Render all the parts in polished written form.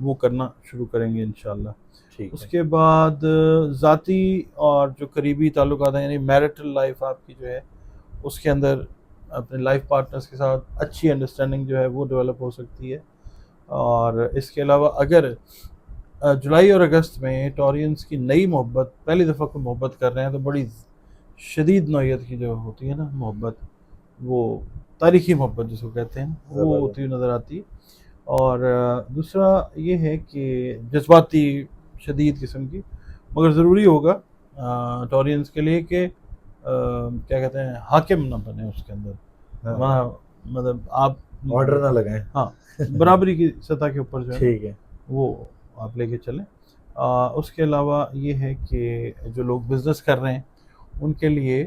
وہ کرنا شروع کریں گے انشاءاللہ. ٹھیک اس ہے. کے بعد ذاتی اور جو قریبی تعلقات ہیں یعنی میرٹل لائف آپ کی جو ہے اس کے اندر اپنے لائف پارٹنرز کے ساتھ اچھی انڈرسٹینڈنگ جو ہے وہ ڈیولپ ہو سکتی ہے. اور اس کے علاوہ اگر جولائی اور اگست میں ٹورینز کی نئی محبت پہلی دفعہ کو محبت کر رہے ہیں تو بڑی شدید نوعیت کی جو ہوتی ہے نا محبت، وہ تاریخی محبت جس کو کہتے ہیں وہ ہوتی ہوئی نظر آتی ہے. اور دوسرا یہ ہے کہ جذباتی شدید قسم کی، مگر ضروری ہوگا ٹورینز کے لیے کہ کیا کہتے ہیں حاکم نہ بنے اس کے اندر، وہاں مطلب آپ آرڈر نہ لگائیں. ہاں برابری کی سطح کے اوپر جو ہے ٹھیک ہے. وہ آپ لے کے چلیں. اس کے علاوہ یہ ہے کہ جو لوگ بزنس کر رہے ہیں ان کے لیے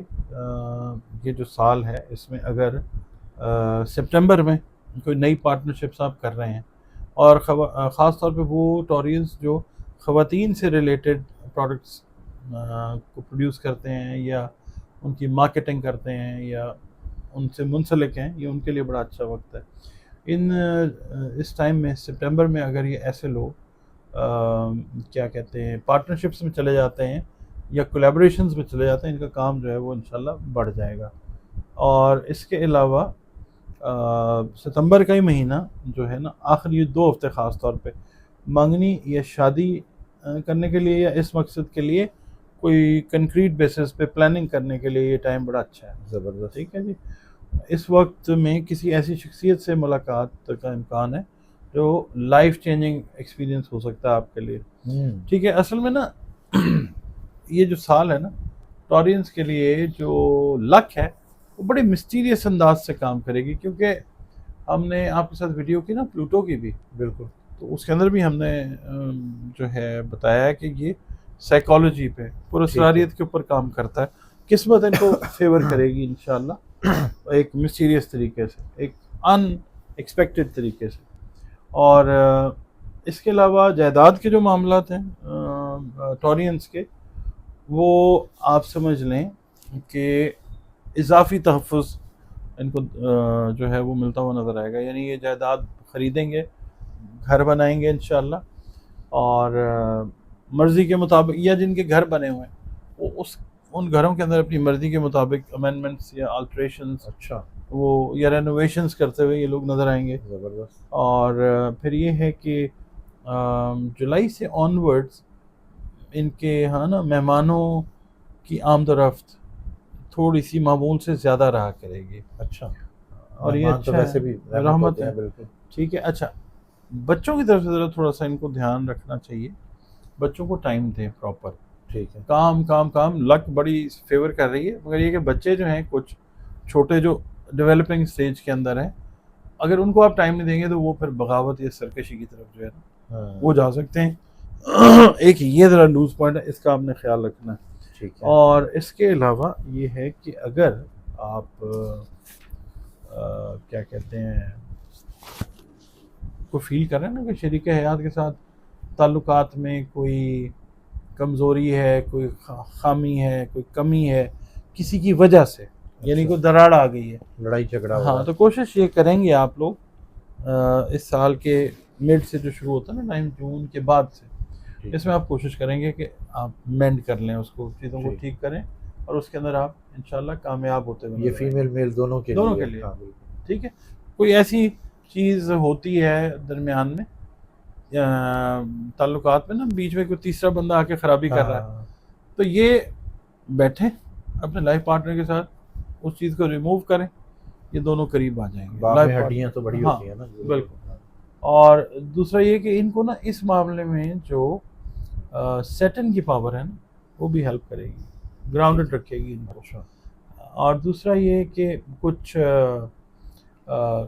یہ جو سال ہے اس میں اگر سپٹمبر میں کوئی نئی پارٹنرشپس آپ کر رہے ہیں اور خاص طور پہ وہ ٹورینز جو خواتین سے ریلیٹڈ پروڈکٹس کو پروڈیوس کرتے ہیں یا ان کی مارکیٹنگ کرتے ہیں یا ان سے منسلک ہیں، یہ ان کے لیے بڑا اچھا وقت ہے. اس ٹائم میں سپٹمبر میں اگر یہ ایسے لوگ کیا کہتے ہیں پارٹنرشپس میں چلے جاتے ہیں یا کولیبریشنز میں چلے جاتے ہیں، ان کا کام جو ہے وہ انشاءاللہ بڑھ جائے گا. اور اس کے علاوہ ستمبر کا ہی مہینہ جو ہے نا آخری 2 ہفتے خاص طور پہ منگنی یا شادی کرنے کے لیے یا اس مقصد کے لیے کوئی کنکریٹ بیسس پہ پلاننگ کرنے کے لیے یہ ٹائم بڑا اچھا ہے. زبردست. ٹھیک ہے جی. اس وقت میں کسی ایسی شخصیت سے ملاقات کا امکان ہے جو لائف چینجنگ ایکسپیرینس ہو سکتا ہے آپ کے لیے. ٹھیک ہے. اصل میں نا یہ جو سال ہے نا ٹورینز کے لیے جو لک ہے وہ بڑی مسٹیریس انداز سے کام کرے گی، کیونکہ ہم نے آپ کے ساتھ ویڈیو کی نا پلوٹو کی بھی، بالکل، تو اس کے اندر بھی ہم نے جو ہے بتایا کہ یہ سائیکالوجی پہ پراسراریت کے اوپر کام کرتا ہے. قسمت ان کو فیور کرے گی انشاءاللہ ایک مسٹیریس طریقے سے، ایک ان ایکسپیکٹڈ طریقے سے. اور اس کے علاوہ جائیداد کے جو معاملات ہیں ٹورینز کے، وہ آپ سمجھ لیں کہ اضافی تحفظ ان کو جو ہے وہ ملتا ہوا نظر آئے گا. یعنی یہ جائیداد خریدیں گے، گھر بنائیں گے انشاءاللہ، اور مرضی کے مطابق، یا جن کے گھر بنے ہوئے ہیں وہ ان گھروں کے اندر اپنی مرضی کے مطابق امینڈمنٹس یا آلٹریشنز اچھا وہ یا رینوویشنز کرتے ہوئے یہ لوگ نظر آئیں گے. زبردست. اور پھر یہ ہے کہ جولائی سے آنورڈز ان کے ہاں نا مہمانوں کی آمد و رفت تھوڑی سی معمول سے زیادہ رہا کرے گی. اچھا. اور یہ اچھا ویسے بھی رحمت ہے. بالکل. ٹھیک ہے. اچھا بچوں کی طرف سے ذرا تھوڑا سا ان کو دھیان رکھنا چاہیے، بچوں کو ٹائم دیں پراپر. ٹھیک ہے. کام کام کام، لک بڑی فیور کر رہی ہے، مگر یہ کہ بچے جو ہیں کچھ چھوٹے جو ڈیولپنگ سٹیج کے اندر ہیں، اگر ان کو آپ ٹائم نہیں دیں گے تو وہ پھر بغاوت یا سرکشی کی طرف جو ہے نا وہ جا سکتے ہیں. ایک یہ ذرا لوز پوائنٹ ہے، اس کا آپ نے خیال رکھنا ہے. ٹھیک ہے. اور اس کے علاوہ یہ ہے کہ اگر آپ کیا کہتے ہیں کو فیل کریں نا کہ شریک حیات کے ساتھ تعلقات میں کوئی کمزوری ہے، کوئی خامی ہے، کوئی کمی ہے کسی کی وجہ سے، یعنی کوئی دراڑ آ گئی ہے، لڑائی جھگڑا. ہاں تو کوشش یہ کریں گے آپ لوگ اس سال کے مڈ سے جو شروع ہوتا ہے نا 9 جون کے بعد سے، اس میں آپ کوشش کریں گے کہ آپ مینڈ کر لیں اس کو، چیزوں کو ٹھیک کریں، اور اس کے اندر آپ انشاءاللہ کامیاب ہوتے ہوئے. یہ فیمیل میل دونوں کے لیے ٹھیک ہے. کوئی ایسی چیز ہوتی ہے درمیان میں تعلقات میں نا، بیچ میں کوئی تیسرا بندہ آ کے خرابی کر رہا ہے، تو یہ بیٹھیں اپنے لائف پارٹنر کے ساتھ، اس چیز کو ریموو کریں، یہ دونوں قریب آ جائیں گے. لائف ہڈیاں تو بڑی ہوتی ہیں نا. بالکل. اور دوسرا یہ کہ ان کو نا اس معاملے میں جو سیٹن کی پاور ہے نا وہ بھی ہیلپ کرے گی، گراؤنڈڈ رکھے گی ان کو. اور دوسرا یہ کہ کچھ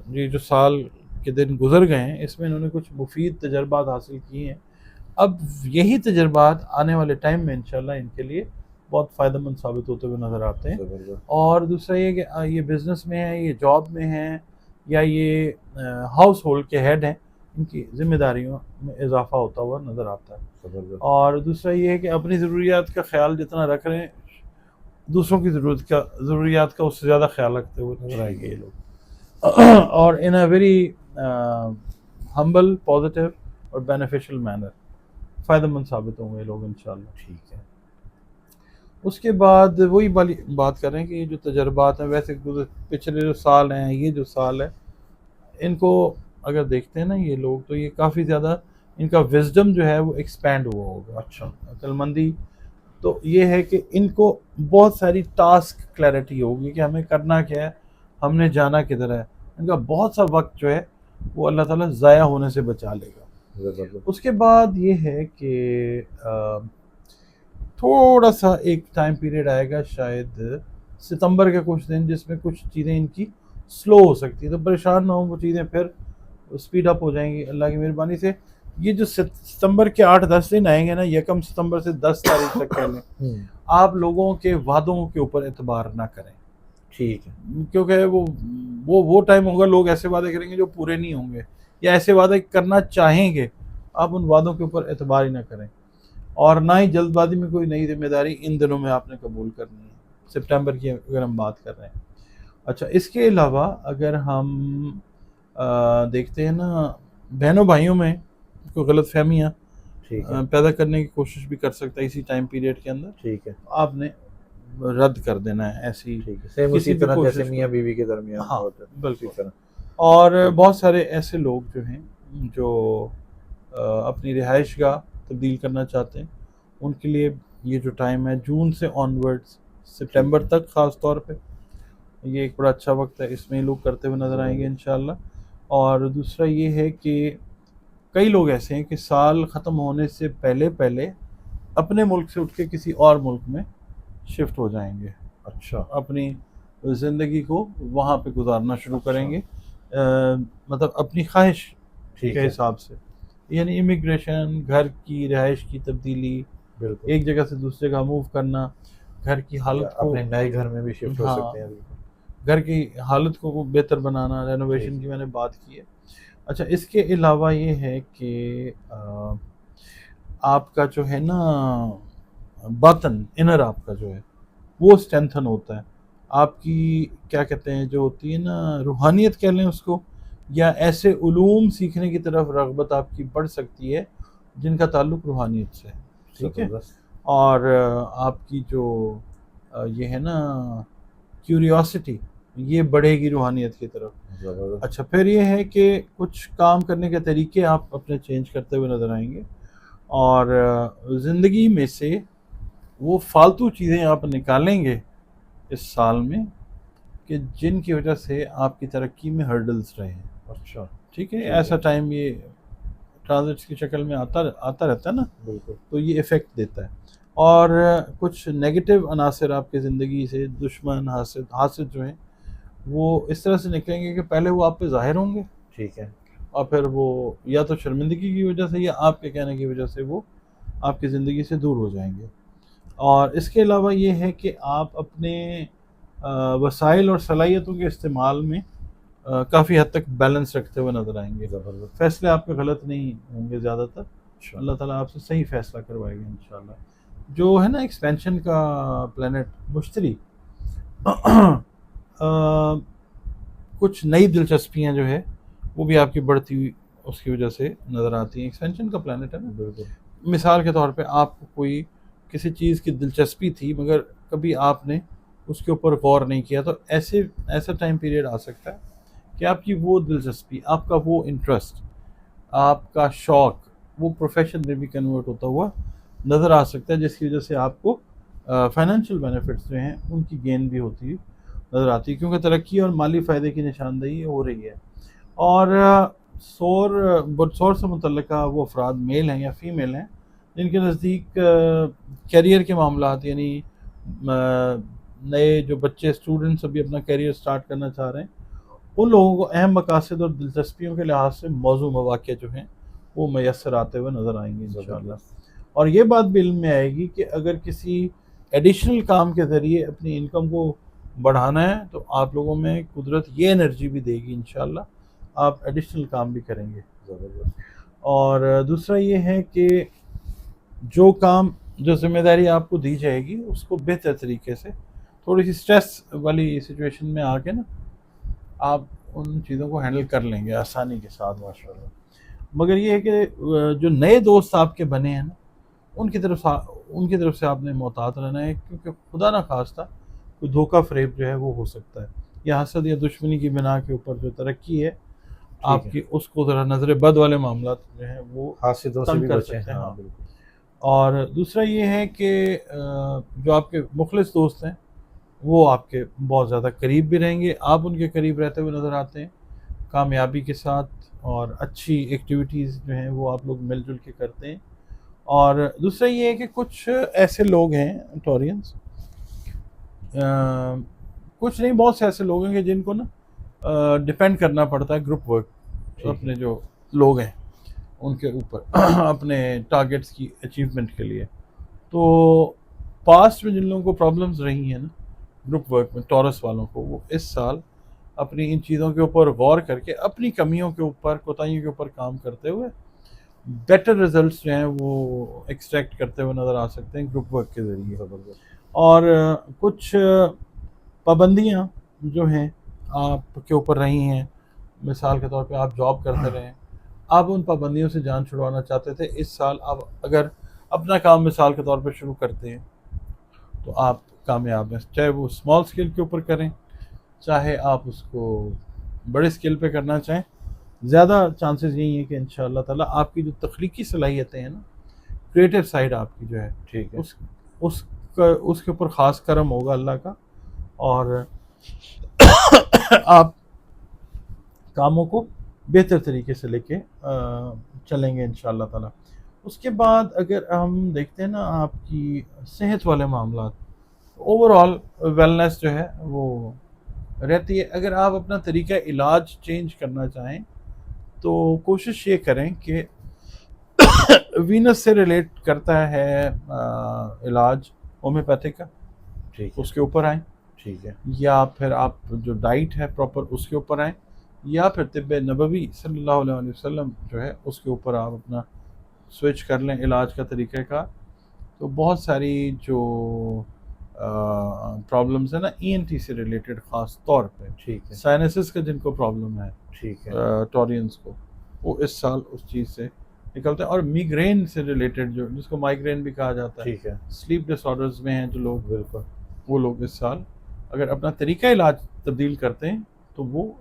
یہ جو سال کے دن گزر گئے ہیں اس میں انہوں نے کچھ مفید تجربات حاصل کیے ہیں. اب یہی تجربات آنے والے ٹائم میں انشاءاللہ ان کے لیے بہت فائدہ مند ثابت ہوتے ہوئے نظر آتے ہیں. اور دوسرا یہ کہ یہ بزنس میں ہیں، یہ جاب میں ہیں، یا یہ ہاؤس ہولڈ کے ہیڈ ہیں، ان کی ذمہ داریوں میں اضافہ ہوتا ہوا نظر آتا ہے. اور دوسرا یہ ہے کہ اپنی ضروریات کا خیال جتنا رکھ رہے ہیں، دوسروں کی ضروریات کا اس سے زیادہ خیال رکھتے ہوئے نظر آئے گے یہ لوگ. اور ان اے ویری ہمبل، پازیٹیو اور بینیفیشل مینر فائدہ مند ثابت ہوں گے لوگ انشاءاللہ. ٹھیک ہے. اس کے بعد وہی والی بات کریں کہ یہ جو تجربات ہیں ویسے پچھلے جو سال ہیں یہ جو سال ہے ان کو اگر دیکھتے ہیں نا یہ لوگ تو یہ کافی زیادہ ان کا وزڈم جو ہے وہ ایکسپینڈ ہوا ہوگا. اچھا. عقل مندی تو یہ ہے کہ ان کو بہت ساری ٹاسک کلیئرٹی ہوگی کہ ہمیں کرنا کیا ہے, ہم نے جانا کدھر ہے. ان کا بہت سا وقت جو ہے وہ اللہ تعالیٰ ضائع ہونے سے بچا لے گا. اس کے بعد یہ ہے کہ تھوڑا سا ایک ٹائم پیریڈ آئے گا شاید ستمبر کے کچھ دن جس میں کچھ چیزیں ان کی سلو ہو سکتی ہیں, تو پریشان نہ ہوں, وہ چیزیں پھر اسپیڈ اپ ہو جائیں گی اللہ کی مہربانی سے. یہ جو ستمبر کے 8-10 دن آئیں گے نا, 1 ستمبر سے 10 تاریخ تک کہہ لیں, آپ لوگوں کے وعدوں کے اوپر اعتبار نہ کریں. ٹھیک ہے. کیونکہ وہ ٹائم ہوگا لوگ ایسے وعدے کریں گے جو پورے نہیں ہوں گے, یا ایسے وعدے کرنا چاہیں گے, آپ ان وعدوں کے اوپر اعتبار ہی نہ کریں. اور نہ ہی جلد بازی میں کوئی نئی ذمہ داری ان دنوں میں آپ نے قبول کرنی ہے, سپٹمبر کی اگر ہم بات کر رہے ہیں. اچھا, اس کے علاوہ اگر ہم دیکھتے ہیں نا بہنوں بھائیوں میں کوئی غلط فہمیاں پیدا کرنے کی کوشش بھی کر سکتا ہے اسی ٹائم پیریڈ کے اندر. ٹھیک ہے. آپ نے رد کر دینا ہے ایسی اسی طرح جیسے میاں بیوی کے درمیان. ہاں بالکل. اور بہت سارے ایسے لوگ جو ہیں جو اپنی رہائش گاہ تبدیل کرنا چاہتے ہیں, ان کے لیے یہ جو ٹائم ہے جون سے آنورڈز سپٹمبر تک خاص طور پہ یہ ایک بڑا اچھا وقت ہے, اس میں لوگ کرتے ہوئے نظر آئیں گے انشاءاللہ. اور دوسرا یہ ہے کہ کئی لوگ ایسے ہیں کہ سال ختم ہونے سے پہلے اپنے ملک سے اٹھ کے کسی اور ملک میں شفٹ ہو جائیں گے. اچھا. اپنی زندگی کو وہاں پہ گزارنا شروع کریں گے, مطلب اپنی خواہش کے حساب سے, یعنی امیگریشن, گھر کی رہائش کی تبدیلی, ایک جگہ سے دوسری جگہ موو کرنا, گھر کی حالت کو اپنے نئے گھر میں بھی شفٹ ہو سکتے ہیں, گھر کی حالت کو بہتر بنانا, رینوویشن کی میں نے بات کی ہے. اچھا, اس کے علاوہ یہ ہے کہ آپ کا جو ہے نا باطن انر آپ کا جو ہے وہ اسٹرینتھن ہوتا ہے. آپ کی کیا کہتے ہیں جو ہوتی ہے نا روحانیت کہہ لیں اس کو, یا ایسے علوم سیکھنے کی طرف رغبت آپ کی بڑھ سکتی ہے جن کا تعلق روحانیت سے ہے. ٹھیک ہے. اور آپ کی جو یہ ہے نا کیوریوسٹی یہ بڑھے گی روحانیت کی طرف. اچھا, پھر یہ ہے کہ کچھ کام کرنے کے طریقے آپ اپنے چینج کرتے ہوئے نظر آئیں گے, اور زندگی میں سے وہ فالتو چیزیں آپ نکالیں گے اس سال میں کہ جن کی وجہ سے آپ کی ترقی میں ہرڈلز رہے ہیں. اچھا. ٹھیک ہے. ایسا ٹائم یہ ٹرانزٹس کی شکل میں آتا رہتا ہے نا, بالکل, تو یہ ایفیکٹ دیتا ہے. اور کچھ نیگیٹو عناصر آپ کی زندگی سے, دشمن, حاسد جو ہیں وہ اس طرح سے نکلیں گے کہ پہلے وہ آپ پہ ظاہر ہوں گے. ٹھیک ہے. اور پھر وہ یا تو شرمندگی کی وجہ سے یا آپ کے کہنے کی وجہ سے وہ آپ کی زندگی سے دور ہو جائیں گے. اور اس کے علاوہ یہ ہے کہ آپ اپنے وسائل اور صلاحیتوں کے استعمال میں کافی حد تک بیلنس رکھتے ہوئے نظر آئیں گے. فیصلے آپ کے غلط نہیں ہوں گے زیادہ تر, اللہ تعالیٰ آپ سے صحیح فیصلہ کروائے گا انشاءاللہ. جو ہے نا ایکسپینشن کا پلانٹ مشتری, کچھ نئی دلچسپیاں جو ہے وہ بھی آپ کی بڑھتی ہوئی اس کی وجہ سے نظر آتی ہیں. ایکسپینشن کا پلانٹ ہے نا. بالکل. مثال کے طور پہ آپ کو کوئی کسی چیز کی دلچسپی تھی مگر کبھی آپ نے اس کے اوپر غور نہیں کیا, تو ایسا ٹائم پیریڈ آ سکتا ہے کہ آپ کی وہ دلچسپی, آپ کا وہ انٹرسٹ, آپ کا شوق وہ پروفیشن میں بھی کنورٹ ہوتا ہوا نظر آ سکتا ہے, جس کی وجہ سے آپ کو فائنینشیل بینیفٹس جو ہیں ان کی گین بھی ہوتی نظر آتی ہے, کیونکہ ترقی اور مالی فائدے کی نشاندہی ہو رہی ہے. اور سور سے متعلقہ وہ افراد میل ہیں یا فیمیل ہیں جن کے نزدیک کیریئر کے معاملات, یعنی نئے جو بچے اسٹوڈنٹس ابھی اپنا کیریئر سٹارٹ کرنا چاہ رہے ہیں, ان لوگوں کو اہم مقاصد اور دلچسپیوں کے لحاظ سے موضوع مواقع جو ہیں وہ میسر آتے ہوئے نظر آئیں گے انشاءاللہ. اور یہ بات بھی علم میں آئے گی کہ اگر کسی ایڈیشنل کام کے ذریعے اپنی انکم کو بڑھانا ہے تو آپ لوگوں میں قدرت یہ انرجی بھی دے گی انشاءاللہ, آپ ایڈیشنل کام بھی کریں گے. اور دوسرا یہ ہے کہ جو ذمہ داری آپ کو دی جائے گی اس کو بہتر طریقے سے, تھوڑی سی سٹریس والی سچویشن میں آ کے نا آپ ان چیزوں کو ہینڈل کر لیں گے آسانی کے ساتھ ماشاءاللہ. مگر یہ ہے کہ جو نئے دوست آپ کے بنے ہیں نا ان کی طرف سے آپ نے محتاط رہنا ہے، کیونکہ خدا نہ خواستہ کوئی دھوکہ فریب جو ہے وہ ہو سکتا ہے، یا حسد یا دشمنی کی بنا کے اوپر جو ترقی ہے آپ کی اس کو ذرا نظر بد والے معاملات جو ہیں وہ حاسدوں سے تنگ بھی کر بچیں. سکتے ہیں. ہاں ہاں. بالکل. اور دوسرا یہ ہے کہ جو آپ کے مخلص دوست ہیں وہ آپ کے بہت زیادہ قریب بھی رہیں گے، آپ ان کے قریب رہتے ہوئے نظر آتے ہیں کامیابی کے ساتھ، اور اچھی ایکٹیویٹیز جو ہیں وہ آپ لوگ مل جل کے کرتے ہیں. اور دوسرا یہ ہے کہ کچھ ایسے لوگ ہیں ٹورینز، کچھ نہیں بہت سے ایسے لوگ ہیں کہ جن کو نا ڈپینڈ کرنا پڑتا ہے گروپ ورک، اپنے جو لوگ ہیں ان کے اوپر اپنے ٹارگیٹس کی اچیومنٹ کے لیے. تو پاسٹ میں جن لوگوں کو پرابلمز رہی ہیں نا گروپ ورک میں، ٹورس والوں کو، وہ اس سال اپنی ان چیزوں کے اوپر غور کر کے اپنی کمیوں کے اوپر، کوتاہیوں کے اوپر کام کرتے ہوئے بیٹر ریزلٹس جو ہیں وہ ایکسٹریکٹ کرتے ہوئے نظر آ سکتے ہیں گروپ ورک کے ذریعے. اور کچھ پابندیاں جو ہیں آپ کے اوپر رہی ہیں، مثال کے طور پہ آپ جاب کرتے رہیں، آپ ان پابندیوں سے جان چھڑوانا چاہتے تھے، اس سال آپ اگر اپنا کام مثال کے طور پہ شروع کرتے ہیں تو آپ کامیاب ہیں، چاہے وہ اسمال اسکیل کے اوپر کریں، چاہے آپ اس کو بڑے اسکیل پہ کرنا چاہیں. زیادہ چانسز یہی ہیں کہ انشاءاللہ تعالیٰ آپ کی جو تخلیقی صلاحیتیں ہیں نا، کریٹو سائڈ آپ کی جو ہے، ٹھیک ہے. اس کے اوپر خاص کرم ہوگا اللہ کا، اور آپ کاموں کو بہتر طریقے سے لے کے چلیں گے انشاءاللہ تعالیٰ. اس کے بعد اگر ہم دیکھتے ہیں نا آپ کی صحت والے معاملات، اوور آل ویلنس جو ہے وہ رہتی ہے. اگر آپ اپنا طریقہ علاج چینج کرنا چاہیں تو کوشش یہ کریں کہ وینس سے ریلیٹ کرتا ہے علاج ہومیوپیتھک کا، ٹھیک ہے. اس کے اوپر آئیں، ٹھیک ہے. یا پھر آپ جو ڈائٹ ہے پراپر اس کے اوپر آئیں، یا پھر طب نبوی صلی اللہ علیہ وسلم جو ہے اس کے اوپر آپ اپنا سوئچ کر لیں علاج کا طریقہ کا. تو بہت ساری جو پرابلمز ہیں نا ای این ٹی سے ریلیٹڈ، خاص طور پہ ٹھیک ہے. سائنسز کا جن کو پرابلم ہے ٹھیک ہے. ٹورینز کو، وہ اس سال اس چیز سے نکلتے ہیں. اور میگرین سے ریلیٹڈ جو جس کو مائیگرین بھی کہا جاتا ہے، ٹھیک ہے. سلیپ ڈس آرڈرز میں ہیں جو لوگ، بالکل. وہ لوگ اس سال اگر اپنا طریقہ علاج تبدیل کرتے ہیں تو وہ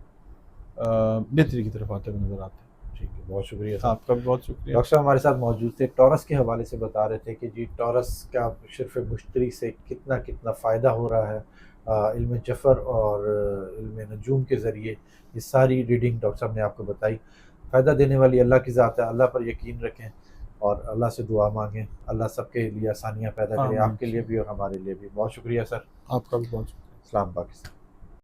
بہتری کی طرف آتے ہوئے نظر آتے ہیں. ٹھیک ہے. بہت شکریہ. آپ کا بھی بہت شکریہ. ڈاکٹر صاحب ہمارے ساتھ موجود تھے، ٹورس کے حوالے سے بتا رہے تھے کہ جی ٹورس کا شرف مشتری سے کتنا فائدہ ہو رہا ہے علم جفر اور علم نجوم کے ذریعے. یہ ساری ریڈنگ ڈاکٹر صاحب نے آپ کو بتائی. فائدہ دینے والی اللہ کی ذات ہے، اللہ پر یقین رکھیں اور اللہ سے دعا مانگیں، اللہ سب کے لیے آسانیاں پیدا کرے، آپ کے لیے بھی اور ہمارے لیے بھی. بہت شکریہ سر. آپ کا بھی بہت شکریہ. اسلام پاکستان.